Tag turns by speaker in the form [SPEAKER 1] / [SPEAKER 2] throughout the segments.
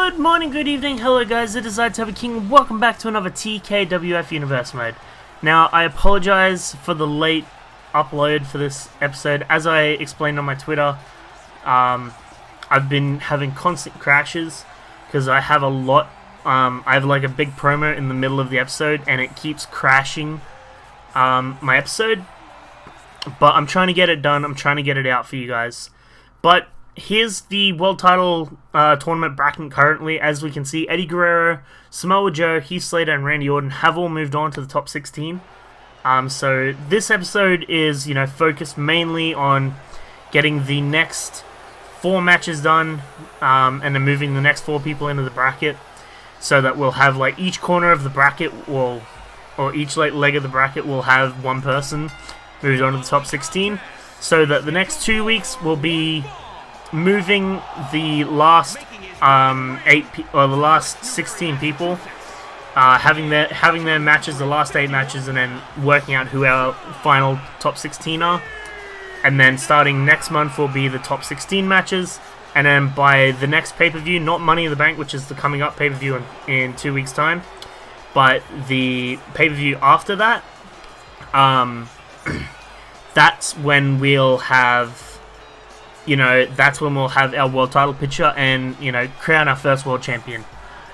[SPEAKER 1] Good morning, good evening, hello guys, it is I, Toby King. Welcome back to another TKWF Universe mode. Now, I apologize for the late upload for this episode. As I explained on my Twitter, I've been having constant crashes because I have a lot. I have like a big promo in the middle of the episode and it keeps crashing my episode. But I'm trying to get it done, I'm trying to get it out for you guys. But here's the World Title Tournament bracket currently. As we can see, Eddie Guerrero, Samoa Joe, Heath Slater, and Randy Orton have all moved on to the top 16. So this episode is, focused mainly on getting the next 4 matches done, and then moving the next 4 people into the bracket, so that we'll have like each corner of the bracket or each leg of the bracket will have one person moved on to the top 16. So that the next 2 weeks will be moving the last the last 16 people, having their matches, the last 8 matches, and then working out who our final top 16 are. And then starting next month will be the top 16 matches, and then by the next pay-per-view, not Money in the Bank, which is the coming up pay-per-view in 2 weeks time, but the pay-per-view after that, that's when we'll have our world title picture and, crown our first world champion.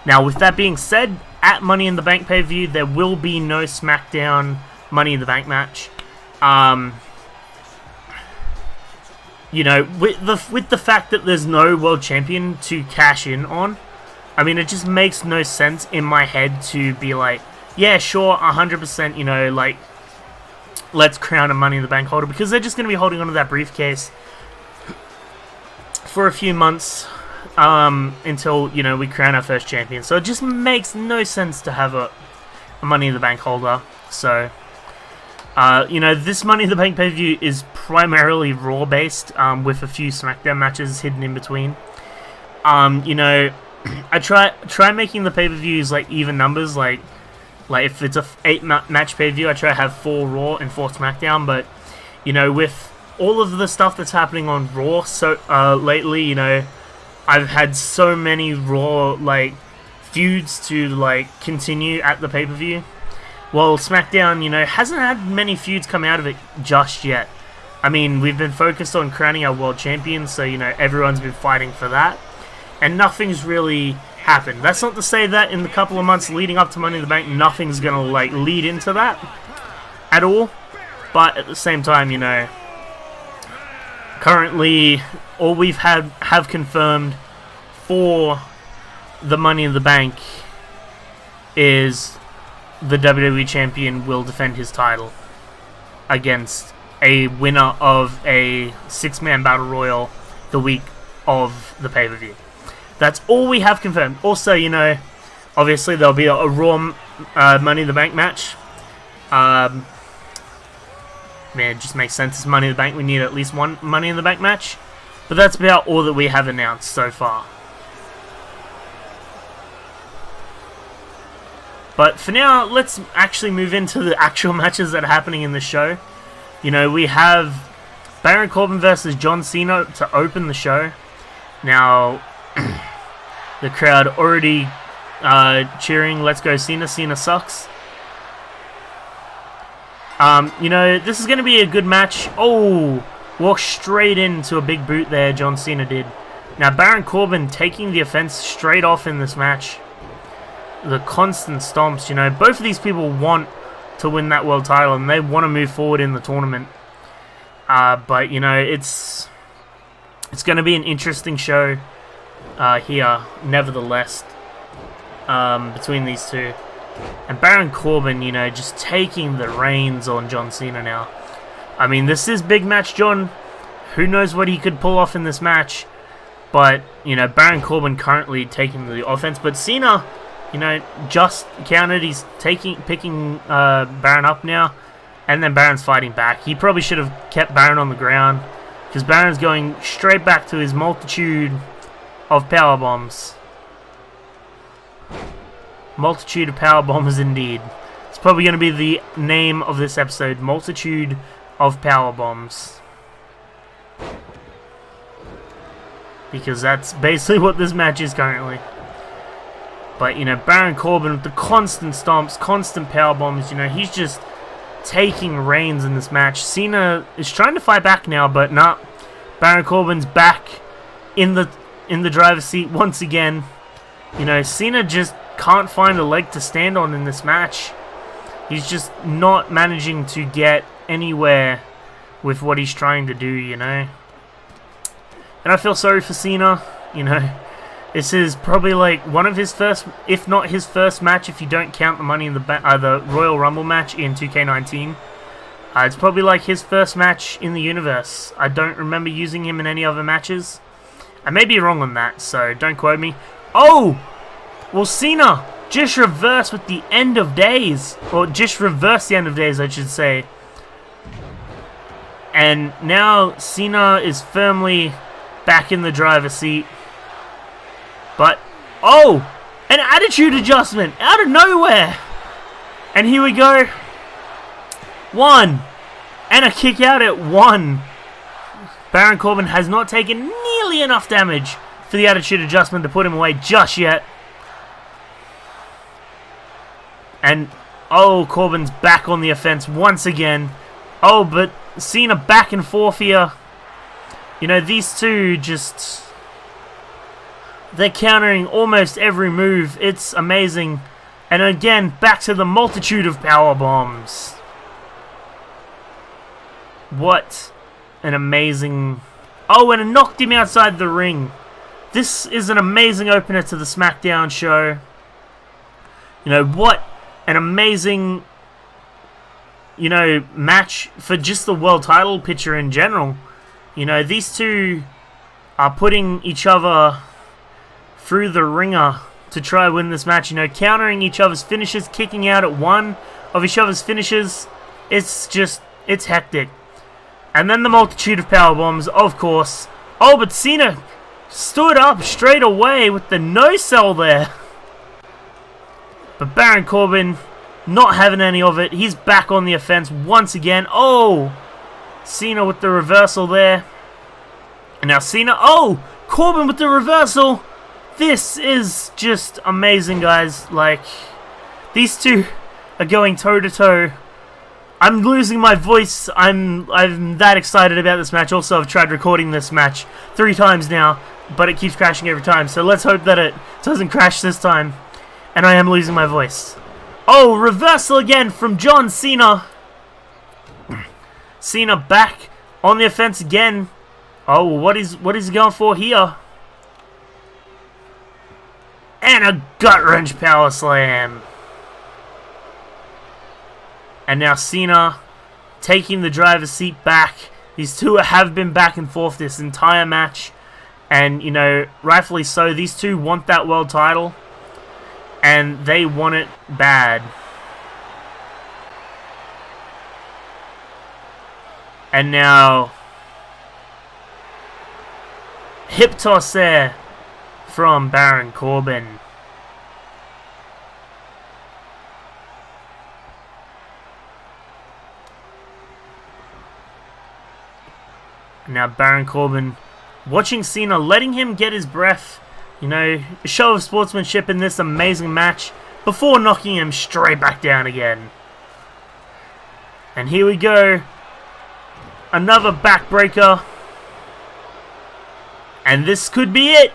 [SPEAKER 1] Now, with that being said, at Money in the Bank pay-per-view, there will be no SmackDown Money in the Bank match. With the fact that there's no world champion to cash in on, I mean, it just makes no sense in my head to be like, yeah, sure, 100%, let's crown a Money in the Bank holder, because they're just going to be holding onto that briefcase for a few months until we crown our first champion. So it just makes no sense to have a Money in the Bank holder. So this Money in the Bank pay-per-view is primarily Raw based, with a few SmackDown matches hidden in between. I try making the pay-per-views like even numbers, like if it's a 8-match pay-per-view, I try to have 4 Raw and 4 SmackDown. But with all of the stuff that's happening on Raw lately, I've had so many Raw feuds to continue at the pay-per-view. Well, SmackDown, hasn't had many feuds come out of it just yet. I mean, we've been focused on crowning our world champion, so everyone's been fighting for that, and nothing's really happened. That's not to say that in the couple of months leading up to Money in the Bank, nothing's gonna lead into that at all. But at the same time, currently, all we've have confirmed for the Money in the Bank is the WWE Champion will defend his title against a winner of a 6-man Battle Royal the week of the pay-per-view. That's all we have confirmed. Also, obviously there'll be a Raw Money in the Bank match. Man, it just makes sense. It's Money in the Bank. We need at least one Money in the Bank match. But that's about all that we have announced so far. But for now, let's actually move into the actual matches that are happening in the show. We have Baron Corbin versus John Cena to open the show. Now, the crowd already cheering, "Let's go Cena, Cena sucks." This is going to be a good match. Oh, walked straight into a big boot there, John Cena did. Now, Baron Corbin taking the offense straight off in this match. The constant stomps, both of these people want to win that world title and they want to move forward in the tournament. But, it's going to be an interesting show here, nevertheless, between these two. And Baron Corbin, just taking the reins on John Cena now. I mean, this is big match John. Who knows what he could pull off in this match. But, Baron Corbin currently taking the offense. But Cena, just countered. He's picking Baron up now. And then Baron's fighting back. He probably should have kept Baron on the ground, because Baron's going straight back to his multitude of powerbombs. Multitude of Powerbombs indeed. It's probably going to be the name of this episode, Multitude of Powerbombs. Because that's basically what this match is currently. But, you know, Baron Corbin with the constant stomps, constant power bombs, you know, he's just taking reins in this match. Cena is trying to fight back now, but nah. Baron Corbin's back in the driver's seat once again. You know, Cena just can't find a leg to stand on in this match. He's just not managing to get anywhere with what he's trying to do, you know. And I feel sorry for Cena, you know. This is probably like one of his first, if not his first match, if you don't count the Money in the Royal Rumble match in 2K19. It's probably like his first match in the universe. I don't remember using him in any other matches. I may be wrong on that, so don't quote me. Oh! Well, Cena just reversed with the End of Days. Or just reversed the End of Days, I should say. And now Cena is firmly back in the driver's seat. But, oh! An attitude adjustment out of nowhere! And here we go. 1. And a kick out at 1. Baron Corbin has not taken nearly enough damage for the attitude adjustment to put him away just yet. And, oh, Corbin's back on the offense once again. Oh, but Cena back and forth here. You know, these two just... they're countering almost every move. It's amazing. And again, back to the multitude of power bombs. What an amazing... oh, and it knocked him outside the ring. This is an amazing opener to the SmackDown show. You know, what an amazing, you know, match for just the world title picture in general. You know, these two are putting each other through the ringer to try win this match. You know, countering each other's finishes, kicking out at one of each other's finishes. It's just, it's hectic. And then the multitude of power bombs, of course. Oh, but Cena stood up straight away with the no-sell there. But Baron Corbin not having any of it. He's back on the offense once again. Oh, Cena with the reversal there. And now Cena, oh, Corbin with the reversal. This is just amazing, guys. Like, these two are going toe-to-toe. I'm losing my voice. I'm that excited about this match. Also, I've tried recording this match 3 times now, but it keeps crashing every time. So let's hope that it doesn't crash this time. And I am losing my voice. Oh, reversal again from John Cena. Cena back on the offense again. Oh, what is he going for here? And a gut-wrench power slam. And now Cena taking the driver's seat back. These two have been back and forth this entire match. And, you know, rightfully so. These two want that world title. And they want it bad. And now, hip toss there from Baron Corbin. Now Baron Corbin watching Cena, letting him get his breath. You know, a show of sportsmanship in this amazing match before knocking him straight back down again. And here we go. Another backbreaker. And this could be it.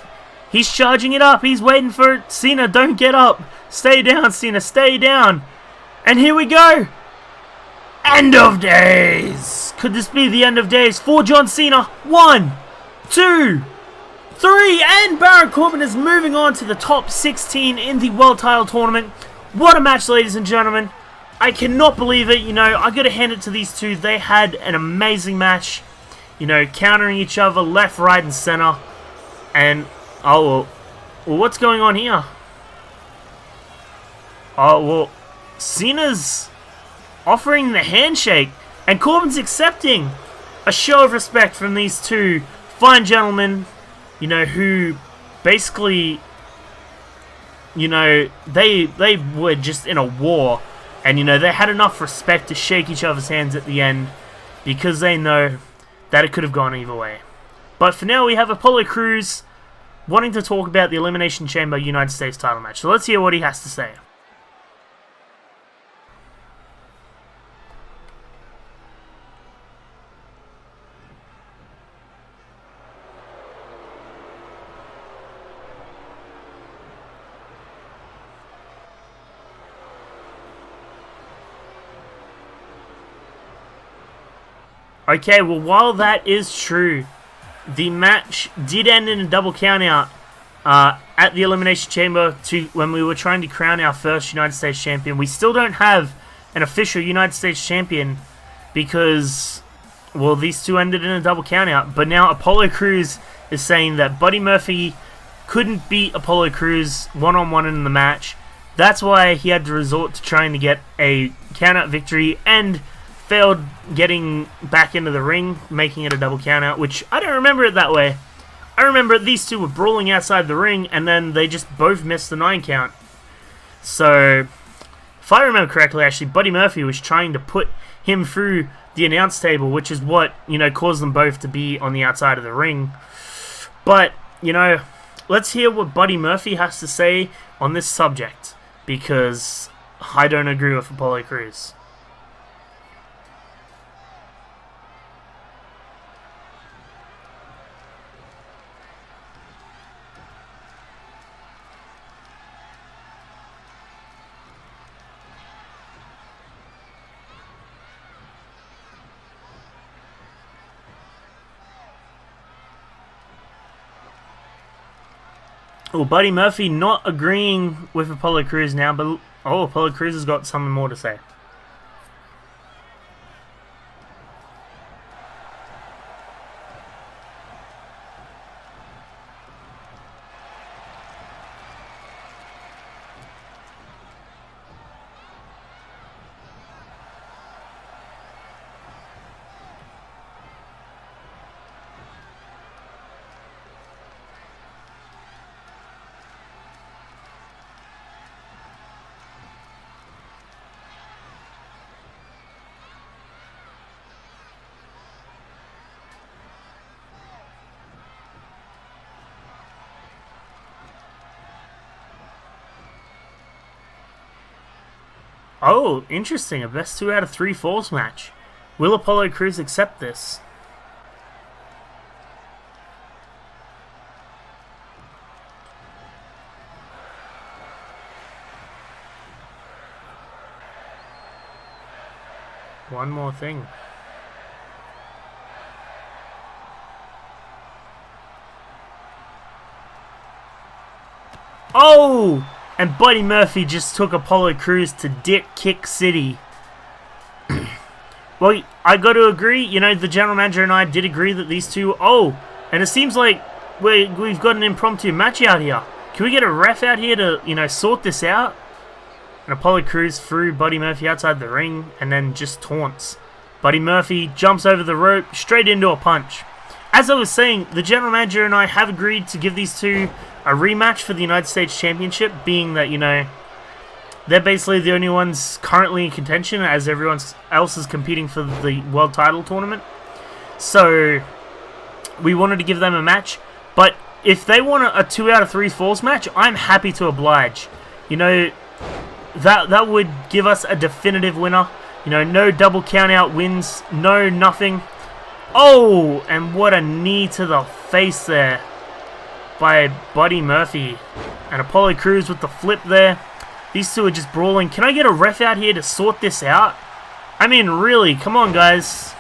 [SPEAKER 1] He's charging it up. He's waiting for it. Cena, don't get up. Stay down, Cena. Stay down. And here we go. End of Days. Could this be the end of days for John Cena? 1, 2, 3. And Baron Corbin is moving on to the top 16 in the World Title Tournament. What a match, ladies and gentlemen. I cannot believe it. You know, I got to hand it to these two. They had an amazing match. You know, countering each other left, right, and center. And, oh, well, what's going on here? Oh, well, Cena's offering the handshake. And Corbin's accepting. A show of respect from these two fine gentlemen. You know, who basically, you know, they were just in a war. And, you know, they had enough respect to shake each other's hands at the end. Because they know that it could have gone either way. But for now, we have Apollo Crews wanting to talk about the Elimination Chamber United States title match. So let's hear what he has to say. Okay, well, while that is true, the match did end in a double countout at the Elimination Chamber when we were trying to crown our first United States champion. We still don't have an official United States champion because, well, these two ended in a double countout. But now Apollo Crews is saying that Buddy Murphy couldn't beat Apollo Crews one-on-one in the match. That's why he had to resort to trying to get a countout victory and failed getting back into the ring, making it a double countout, which I don't remember it that way. I remember these two were brawling outside the ring, and then they just both missed the 9 count. So, if I remember correctly, actually, Buddy Murphy was trying to put him through the announce table, which is what, caused them both to be on the outside of the ring. But, let's hear what Buddy Murphy has to say on this subject, because I don't agree with Apollo Crews. Well, Buddy Murphy not agreeing with Apollo Crews now, but Apollo Crews has got something more to say. Oh, interesting. A best 2 out of 3 falls match. Will Apollo Crews accept this? One more thing. Oh! And Buddy Murphy just took Apollo Crews to Dick Kick City. Well, I got to agree, the general manager and I did agree that these two... Oh, and it seems like we've got an impromptu match out here. Can we get a ref out here to, sort this out? And Apollo Crews threw Buddy Murphy outside the ring and then just taunts. Buddy Murphy jumps over the rope straight into a punch. As I was saying, the general manager and I have agreed to give these two a rematch for the United States Championship, being that, they're basically the only ones currently in contention as everyone else is competing for the world title tournament. So, we wanted to give them a match, but if they want a 2 out of 3 falls match, I'm happy to oblige. That would give us a definitive winner. No double count out wins, no nothing. Oh, and what a knee to the face there by Buddy Murphy. And Apollo Crews with the flip there. These two are just brawling. Can I get a ref out here to sort this out? I mean, really, come on, guys.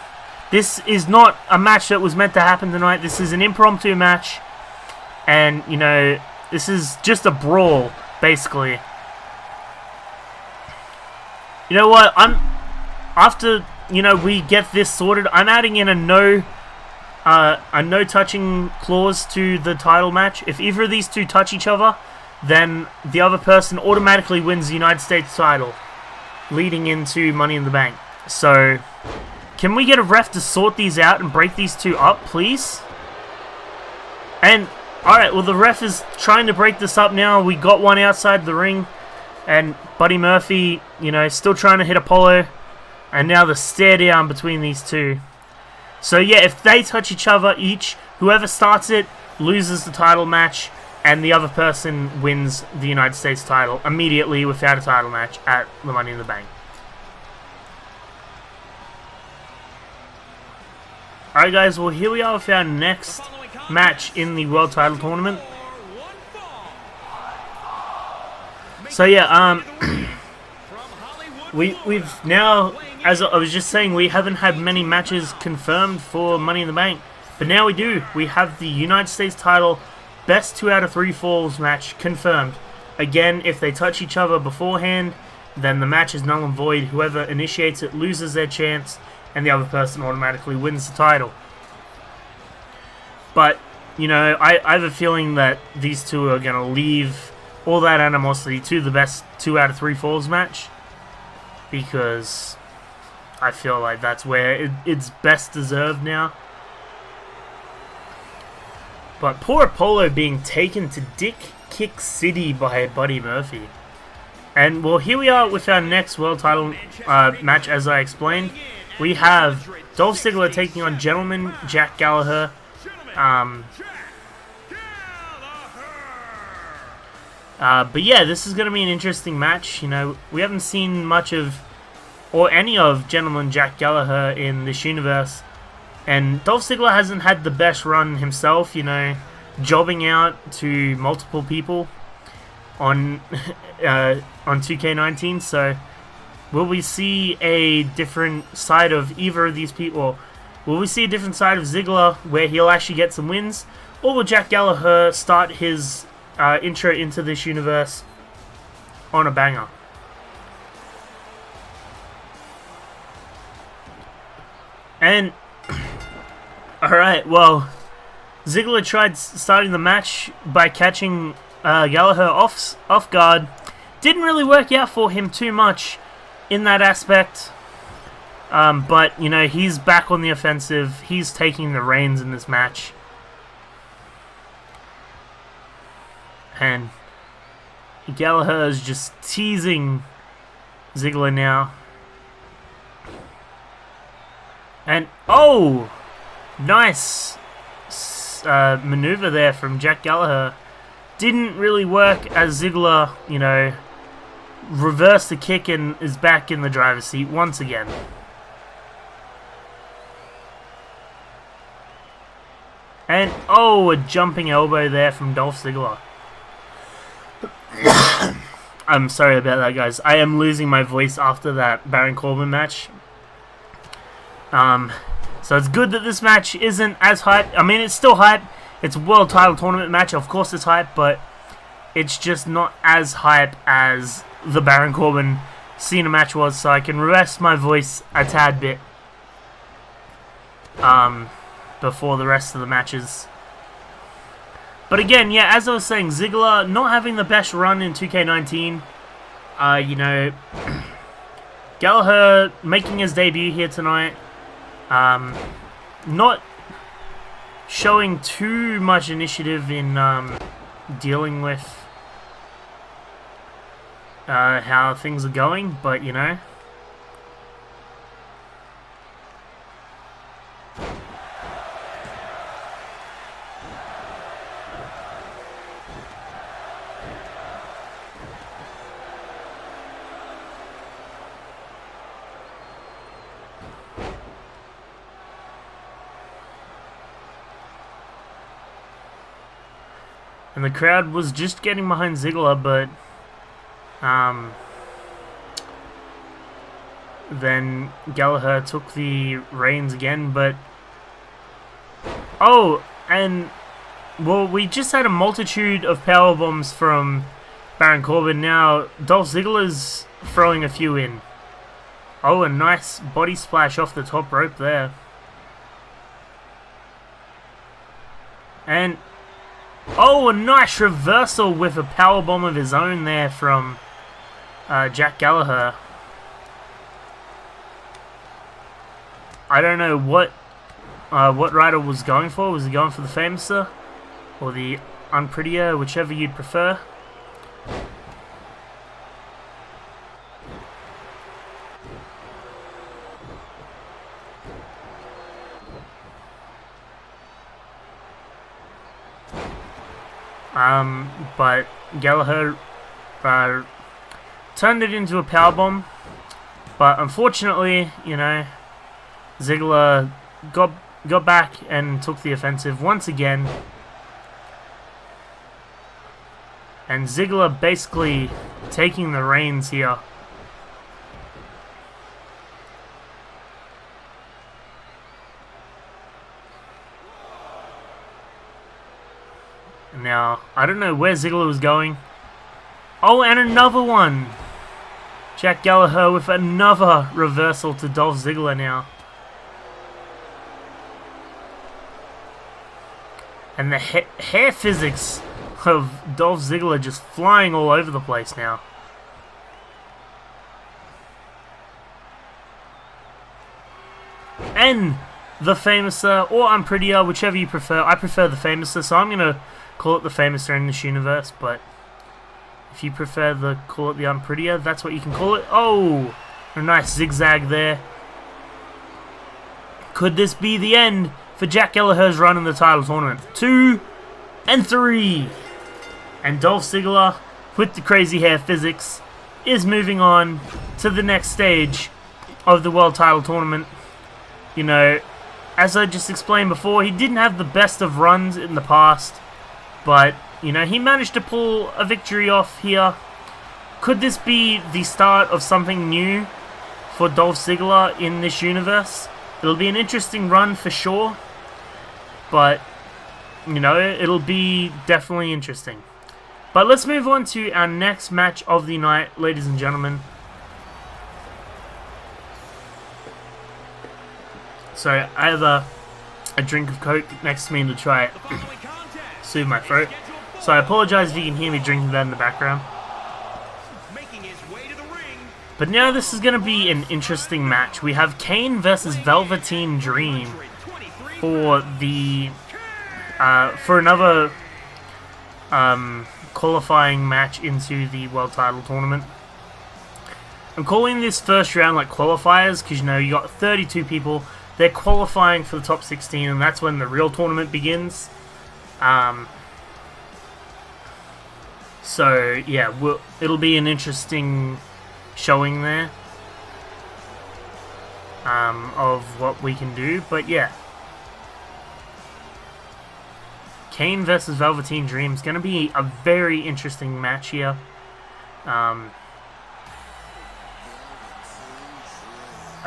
[SPEAKER 1] This is not a match that was meant to happen tonight. This is an impromptu match. And, this is just a brawl, basically. You know what? After, we get this sorted, I'm adding in a no touching clause to the title match. If either of these two touch each other, then the other person automatically wins the United States title, leading into Money in the Bank. So, can we get a ref to sort these out and break these two up, please? And, alright, well, the ref is trying to break this up now. We got one outside the ring, and Buddy Murphy, still trying to hit Apollo. And now the stare down between these two. So yeah, if they touch each other whoever starts it loses the title match. and the other person wins the United States title immediately without a title match at the Money in the Bank. Alright guys, well here we are with our next match in the World Title Tournament. So yeah, we've now, as I was just saying, we haven't had many matches confirmed for Money in the Bank, but now we do. We have the United States title best 2 out of 3 falls match confirmed. Again, if they touch each other beforehand, then the match is null and void. Whoever initiates it loses their chance, and the other person automatically wins the title. But, you know, I have a feeling that these two are going to leave all that animosity to the best 2 out of 3 falls match, because I feel like that's where it's best deserved now. But poor Apollo being taken to Dick Kick City by Buddy Murphy. And well, here we are with our next world title match, as I explained. We have Dolph Ziggler taking on Gentleman Jack Gallagher. But yeah, this is going to be an interesting match. You know, we haven't seen much of, or any of, Gentleman Jack Gallagher in this universe. And Dolph Ziggler hasn't had the best run himself, you know, jobbing out to multiple people on 2K19. So, will we see a different side of either of these people? Will we see a different side of Ziggler where he'll actually get some wins? Or will Jack Gallagher start his intro into this universe on a banger? And alright, well, Ziggler tried starting the match by catching Gallagher off guard. Didn't really work out for him too much in that aspect. But, you know, he's back on the offensive. He's taking the reins in this match. And Gallagher is just teasing Ziggler now. And, oh! Nice maneuver there from Jack Gallagher. Didn't really work as Ziggler, you know, reversed the kick and is back in the driver's seat once again. And, oh, a jumping elbow there from Dolph Ziggler. I'm sorry about that, guys. I am losing my voice after that Baron Corbin match. So it's good that this match isn't as hype. I mean, it's still hype. It's a world title tournament match. Of course it's hype, but it's just not as hype as the Baron Corbin Cena match was, so I can rest my voice a tad bit before the rest of the matches. But again, yeah, as I was saying, Ziggler not having the best run in 2K19. You know, Gallagher making his debut here tonight. Not showing too much initiative in dealing with how things are going, but you know. And the crowd was just getting behind Ziggler, but then Gallagher took the reins again. But oh, and well, we just had a multitude of powerbombs from Baron Corbin. Now Dolph Ziggler's throwing a few in. Oh, a nice body splash off the top rope there. And oh, a nice reversal with a powerbomb of his own there from Jack Gallagher. I don't know what Ryder was going for. Was he going for the Famouser or the Unprettier, whichever you'd prefer? but Gallagher turned it into a powerbomb. But unfortunately, you know, Ziggler got back and took the offensive once again. And Ziggler basically taking the reins here. Now, I don't know where Ziggler was going. Oh, and another one! Jack Gallagher with another reversal to Dolph Ziggler now. And the hair physics of Dolph Ziggler just flying all over the place now. And the Famouser, or Unprettier, whichever you prefer. I prefer the Famouser, so I'm going to call it the Famouser in this universe, but if you prefer to call it the Unprettier, that's what you can call it. Oh, a nice zigzag there. Could this be the end for Jack Gallagher's run in the title tournament? 2 and 3. And Dolph Ziggler, with the crazy hair physics, is moving on to the next stage of the World Title Tournament. You know, as I just explained before, he didn't have the best of runs in the past, but, you know, he managed to pull a victory off here. Could this be the start of something new for Dolph Ziggler in this universe? It'll be an interesting run for sure, but, you know, it'll be definitely interesting. But let's move on to our next match of the night, ladies and gentlemen. So, I have a drink of Coke next to me to try soothe my throat. So I apologize if you can hear me drinking that in the background. But now this is going to be an interesting match. We have Kane versus Velveteen Dream for the for another qualifying match into the World Title Tournament. I'm calling this first round like qualifiers because, you know, you got 32 people. They're qualifying for the top 16, and that's when the real tournament begins. So yeah, it'll be an interesting showing there of what we can do. But yeah, Kane versus Velveteen Dream is going to be a very interesting match here. I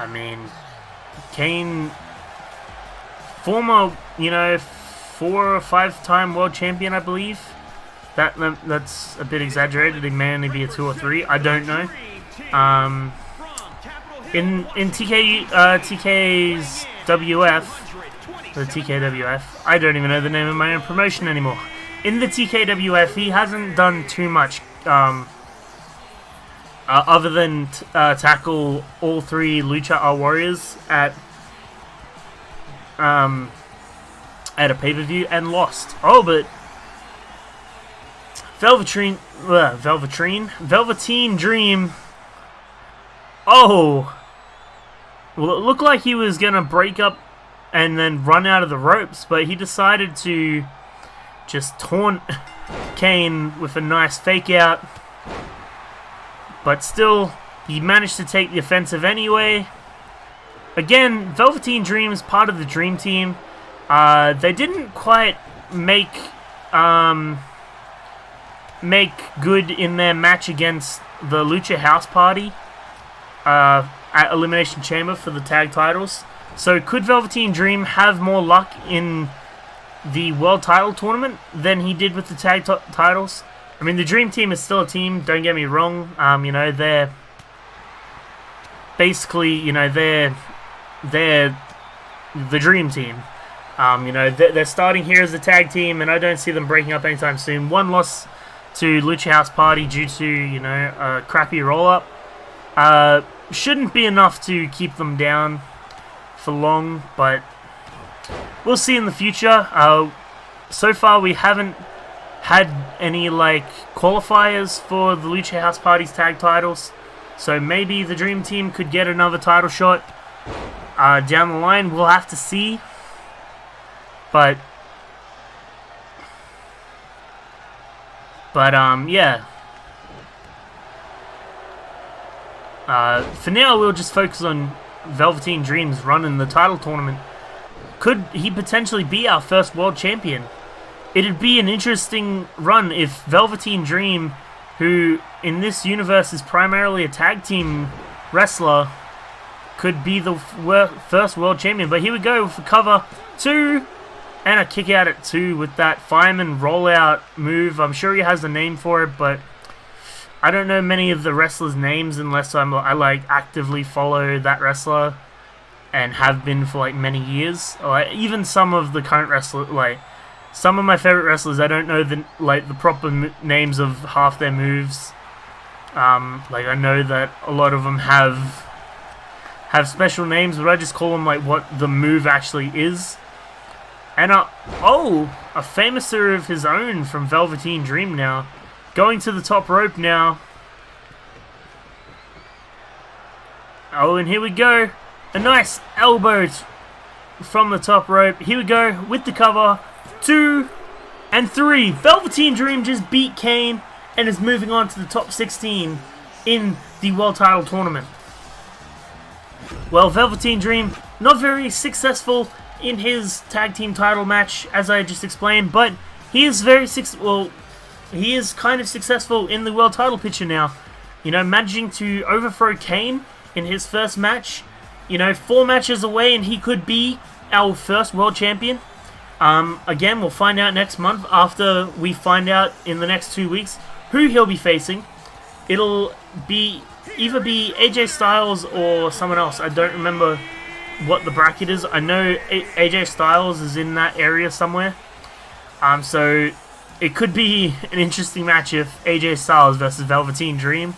[SPEAKER 1] mean, Kane, former, you know, 4 or 5-time world champion, I believe. That's a bit exaggerated. He may only be a 2 or 3. I don't know. In TK's WF, the TKWF, I don't even know the name of my own promotion anymore. In the TKWF, he hasn't done too much other than tackle all 3 Lucha Warriors at a pay-per-view and lost. Oh, but Velveteen Dream. Oh, well, it looked like he was gonna break up and then run out of the ropes, but he decided to just taunt Kane with a nice fake out. But still, he managed to take the offensive anyway. Again, Velveteen Dream is part of the Dream Team. They didn't quite make good in their match against the Lucha House Party at Elimination Chamber for the tag titles. So could Velveteen Dream have more luck in the World Title Tournament than he did with the tag titles? I mean, the Dream Team is still a team, don't get me wrong. You know, they're basically, you know, they're the Dream Team. You know, they're starting here as a tag team, and I don't see them breaking up anytime soon. One loss to Lucha House Party due to, you know, a crappy roll-up shouldn't be enough to keep them down for long, but we'll see in the future. So far, we haven't had any, like, qualifiers for the Lucha House Party's tag titles, so maybe the Dream Team could get another title shot down the line. We'll have to see, but But yeah. For now, we'll just focus on Velveteen Dream's run in the title tournament. Could he potentially be our first world champion? It'd be an interesting run if Velveteen Dream, who in this universe is primarily a tag team wrestler, could be the first world champion. But here we go for cover 2 and a kick out at 2 with that fireman rollout move. I'm sure he has a name for it, but I don't know many of the wrestlers' names unless I like actively follow that wrestler and have been for like many years. Like even some of the current wrestlers, like some of my favorite wrestlers, I don't know the proper names of half their moves. Like I know that a lot of them have special names, but I just call them like what the move actually is. And a famouser of his own from Velveteen Dream now. Going to the top rope now. Oh, and here we go. A nice elbow from the top rope. Here we go with the cover. 2 and 3. Velveteen Dream just beat Kane and is moving on to the top 16 in the World Title Tournament. Well, Velveteen Dream not very successful in his tag team title match, as I just explained, but he is he is kind of successful in the world title picture now. You know, managing to overthrow Kane in his first match. You know, 4 matches away and he could be our first world champion. Again, we'll find out next month after we find out in the next 2 weeks who he'll be facing. It'll either be AJ Styles or someone else. I don't remember what the bracket is. I know AJ Styles is in that area somewhere. So it could be an interesting match if AJ Styles versus Velveteen Dream.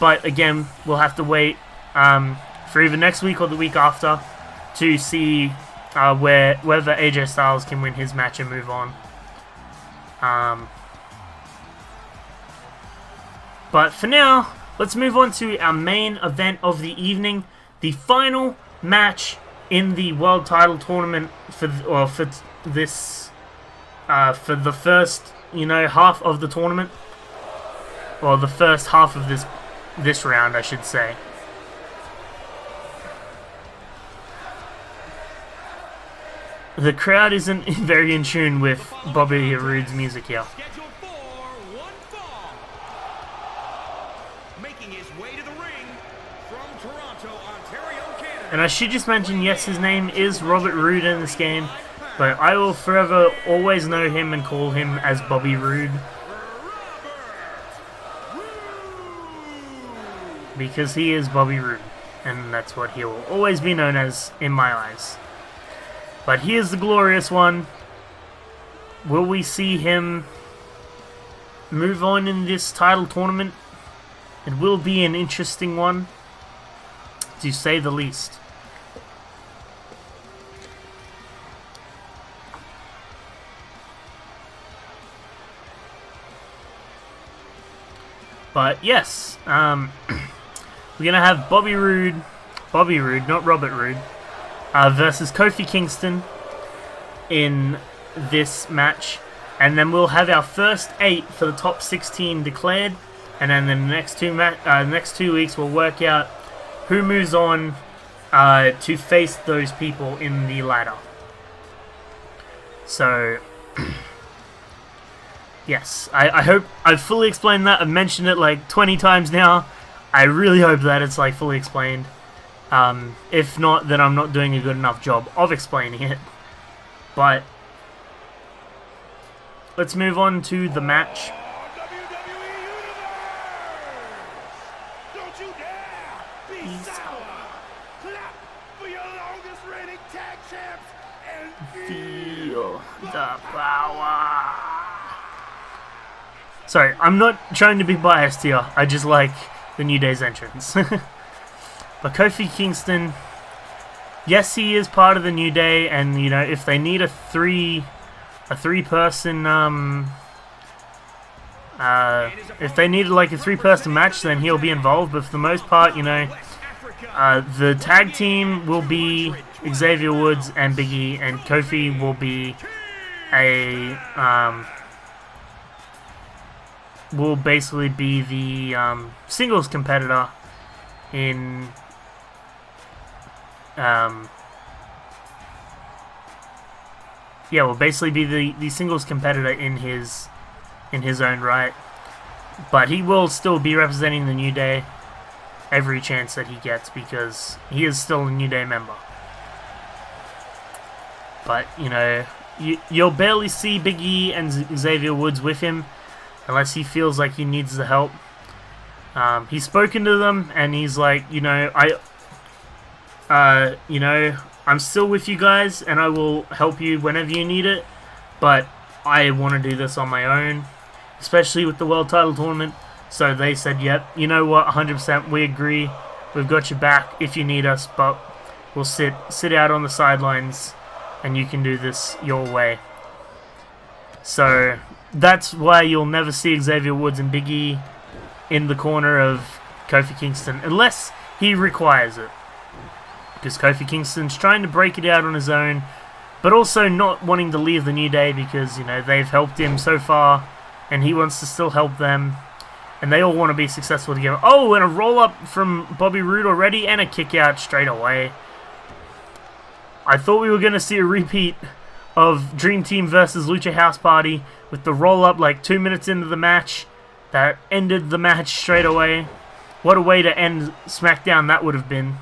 [SPEAKER 1] But again, we'll have to wait for either next week or the week after to see whether AJ Styles can win his match and move on. But for now, let's move on to our main event of the evening, the final match in the World Title Tournament for the first, half of the tournament, or the first half of this round, I should say. The crowd isn't very in tune with Bobby Roode's music here. And I should just mention, yes, his name is Robert Roode in this game, but I will forever always know him and call him as Bobby Roode, because he is Bobby Roode, and that's what he will always be known as in my eyes. But here's the glorious one. Will we see him move on in this title tournament? It will be an interesting one, to say the least. But yes, we're gonna have Bobby Roode, not Robert Roode, versus Kofi Kingston in this match, and then we'll have our first 8 for the top 16 declared, and then the next two weeks we'll work out who moves on to face those people in the ladder. So, yes, I hope I've fully explained that. I've mentioned it like 20 times now. I really hope that it's like fully explained. If not, then I'm not doing a good enough job of explaining it. But let's move on to the match. Feel the power. Sorry, I'm not trying to be biased here. I just like the New Day's entrance. But Kofi Kingston, yes, he is part of the New Day, and if they need a three-person if they needed like a 3-person match, then he'll be involved. But for the most part, the tag team will be Xavier Woods and Big E, and Kofi will be will basically be the singles competitor in yeah, will basically be the singles competitor in his own right. But he will still be representing the New Day every chance that he gets, because he is still a New Day member. But, you know, you'll barely see Big E and Xavier Woods with him unless he feels like he needs the help. He's spoken to them and he's like, you know, I'm still with you guys and I will help you whenever you need it, but I want to do this on my own, especially with the World Title Tournament. So they said, yep, you know what, 100%, we agree, we've got your back if you need us, but we'll sit out on the sidelines and you can do this your way. So that's why you'll never see Xavier Woods and Big E in the corner of Kofi Kingston unless he requires it, because Kofi Kingston's trying to break it out on his own, but also not wanting to leave the New Day because, you know, they've helped him so far and he wants to still help them, and they all want to be successful together. Oh, and a roll-up from Bobby Roode already, and a kick-out straight away. I thought we were going to see a repeat of Dream Team versus Lucha House Party with the roll-up like 2 minutes into the match. That ended the match straight away. What a way to end SmackDown that would have been.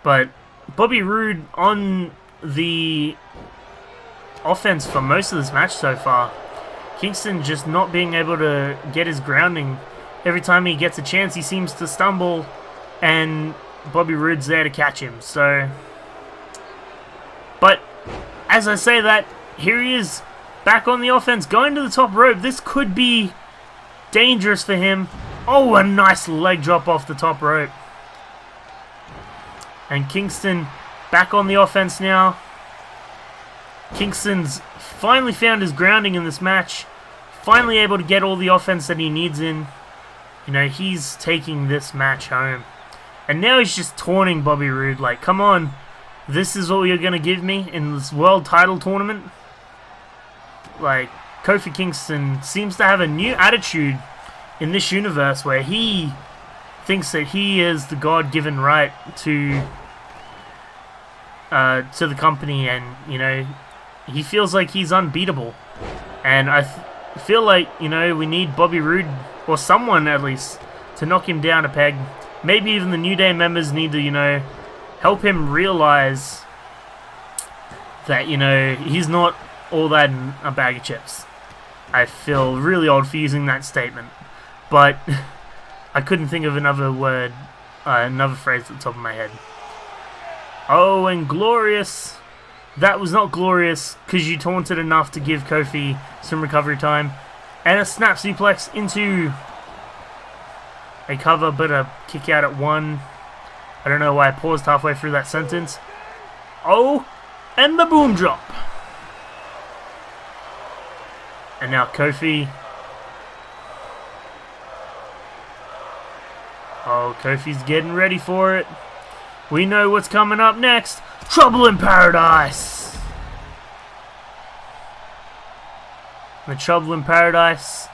[SPEAKER 1] But Bobby Roode on the offense for most of this match so far. Kingston just not being able to get his grounding. Every time he gets a chance, he seems to stumble, and Bobby Roode's there to catch him. So, but as I say that, here he is back on the offense, going to the top rope. This could be dangerous for him. Oh, a nice leg drop off the top rope. And Kingston back on the offense now. Kingston's finally found his grounding in this match. Finally able to get all the offense that he needs in. You know, he's taking this match home. And now he's just taunting Bobby Roode like, come on, this is all you're going to give me in this world title tournament? Like, Kofi Kingston seems to have a new attitude in this universe where he thinks that he is the God-given right to the company, and, you know, he feels like he's unbeatable. And I feel like, you know, we need Bobby Roode, or someone at least, to knock him down a peg. Maybe even the New Day members need to, you know, help him realize that, you know, he's not all that in a bag of chips. I feel really old for using that statement, but I couldn't think of another word, another phrase at the top of my head. Oh, and glorious. That was not glorious, because you taunted enough to give Kofi some recovery time. And a snap suplex into a cover, but a kick out at one. I don't know why I paused halfway through that sentence. Oh, and the boom drop. And now Kofi. Oh, Kofi's getting ready for it. We know what's coming up next. Trouble in Paradise. The Trouble in Paradise.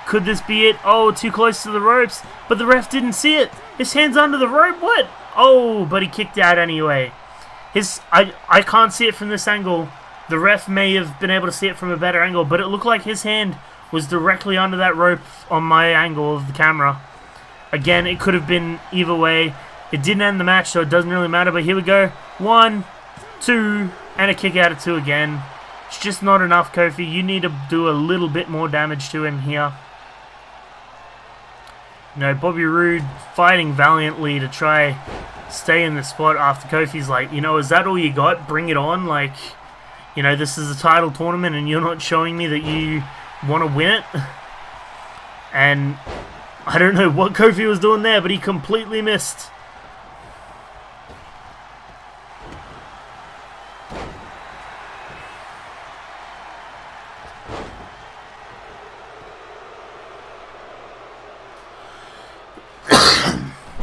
[SPEAKER 1] Could this be it? Oh, too close to the ropes. But the ref didn't see it. His hand's under the rope. What? Oh, but he kicked out anyway. I can't see it from this angle. The ref may have been able to see it from a better angle, but it looked like his hand was directly under that rope on my angle of the camera. Again, it could have been either way. It didn't end the match, so it doesn't really matter. But here we go. 1, 2, and a kick out at 2 again. It's just not enough, Kofi. You need to do a little bit more damage to him here. You know, Bobby Roode fighting valiantly to try stay in the spot after Kofi's like, you know, is that all you got? Bring it on. Like, you know, this is a title tournament and you're not showing me that you want to win it. And I don't know what Kofi was doing there, but he completely missed.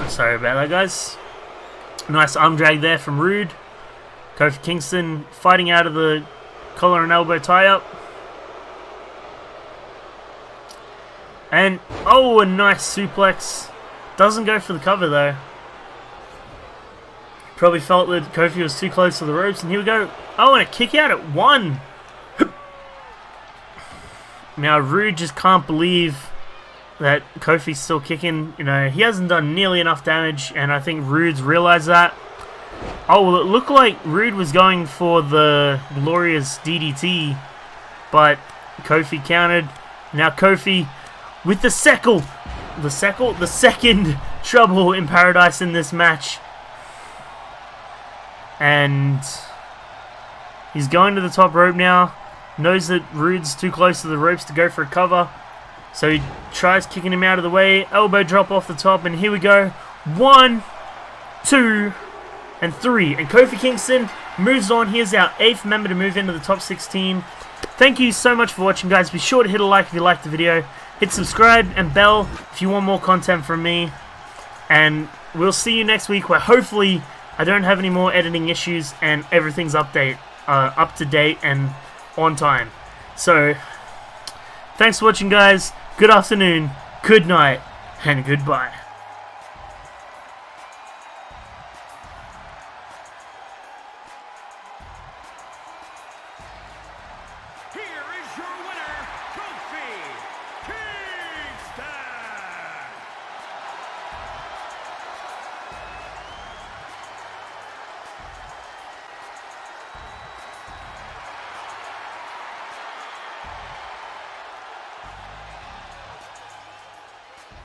[SPEAKER 1] Sorry about that, guys. Nice arm drag there from Roode. Kofi Kingston fighting out of the collar and elbow tie-up. And, oh, a nice suplex. Doesn't go for the cover, though. Probably felt that Kofi was too close to the ropes, and here we go. Oh, and a kick out at 1. Now, Rude just can't believe that Kofi's still kicking. You know, he hasn't done nearly enough damage, and I think Rude's realized that. Oh, well, it looked like Rude was going for the glorious DDT, but Kofi countered. Now Kofi with the second trouble in paradise in this match. And he's going to the top rope now. Knows that Rude's too close to the ropes to go for a cover. So he tries kicking him out of the way. Elbow drop off the top, and here we go. 1, 2, and 3. And Kofi Kingston moves on. Here's our 8th member to move into the top 16. Thank you so much for watching, guys. Be sure to hit a like if you liked the video. Hit subscribe and bell if you want more content from me. And we'll see you next week, where hopefully I don't have any more editing issues and everything's up to date and on time. So, thanks for watching, guys. Good afternoon, good night, and goodbye.